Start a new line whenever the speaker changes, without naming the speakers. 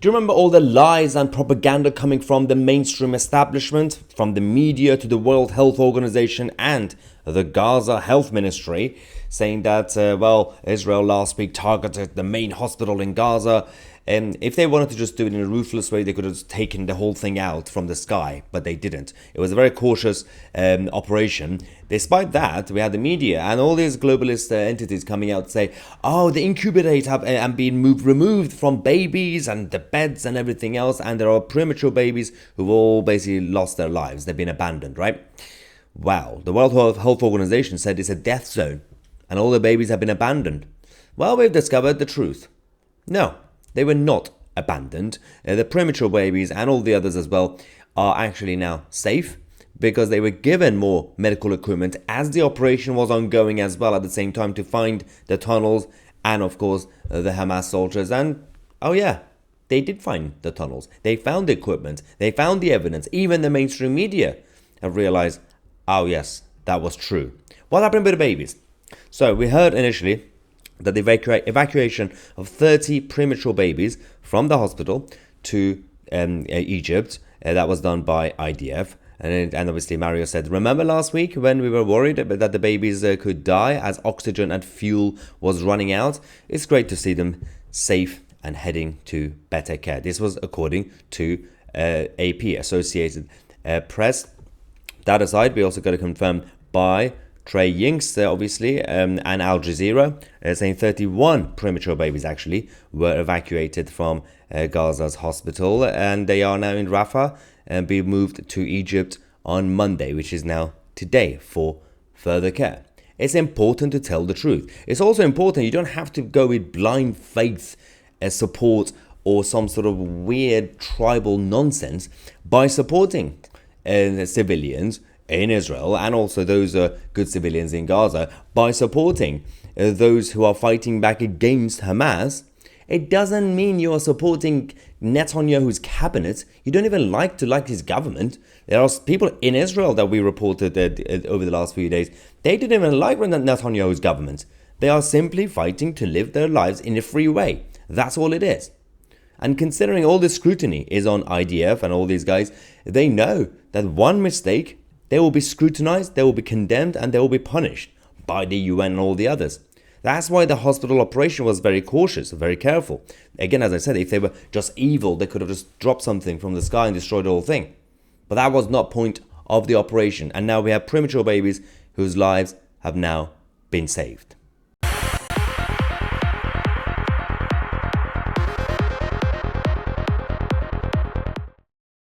Do you remember all the lies and propaganda coming from the mainstream establishment, from the media to the World Health Organization and the Gaza Health Ministry, saying that, Israel last week targeted the main hospital in Gaza. And if they wanted to just do it in a ruthless way, they could have just taken the whole thing out from the sky, but they didn't. It was a very cautious operation. Despite that, we had the media and all these globalist entities coming out to say, oh, the incubators have been removed from babies and the beds and everything else, and there are premature babies who've all basically lost their lives. They've been abandoned, right? Wow, the World Health Organization said it's a death zone and all the babies have been abandoned. Well, we've discovered the truth. No, they were not abandoned. The premature babies and all the others as well are actually now safe because they were given more medical equipment as the operation was ongoing as well at the same time to find the tunnels and, of course, the Hamas soldiers. And, oh yeah, they did find the tunnels. They found the equipment. They found the evidence. Even the mainstream media have realized, oh yes, that was true. What happened with the babies? So we heard initially that the evacuation of 30 premature babies from the hospital to Egypt, that was done by IDF. And obviously Mario said, remember last week when we were worried that the babies could die as oxygen and fuel was running out? It's great to see them safe and heading to better care. This was according to AP, Associated Press. That aside, we also got to confirm by Trey Yinks, obviously, and Al Jazeera, saying 31 premature babies actually were evacuated from Gaza's hospital, and they are now in Rafah and be moved to Egypt on Monday, which is now today, for further care. It's important to tell the truth. It's also important you don't have to go with blind faith support or some sort of weird tribal nonsense by supporting civilians in Israel and also those good civilians in Gaza by supporting those who are fighting back against Hamas. It doesn't mean you are supporting Netanyahu's cabinet. You don't even like his government. There are people in Israel that we reported over the last few days. They didn't even like Netanyahu's government. They are simply fighting to live their lives in a free way. That's all it is. And considering all this scrutiny is on IDF and all these guys, they know that one mistake, they will be scrutinized, they will be condemned, and they will be punished by the UN and all the others. That's why the hospital operation was very cautious, very careful. Again, as I said, if they were just evil, they could have just dropped something from the sky and destroyed the whole thing. But that was not point of the operation. And now we have premature babies whose lives have now been saved.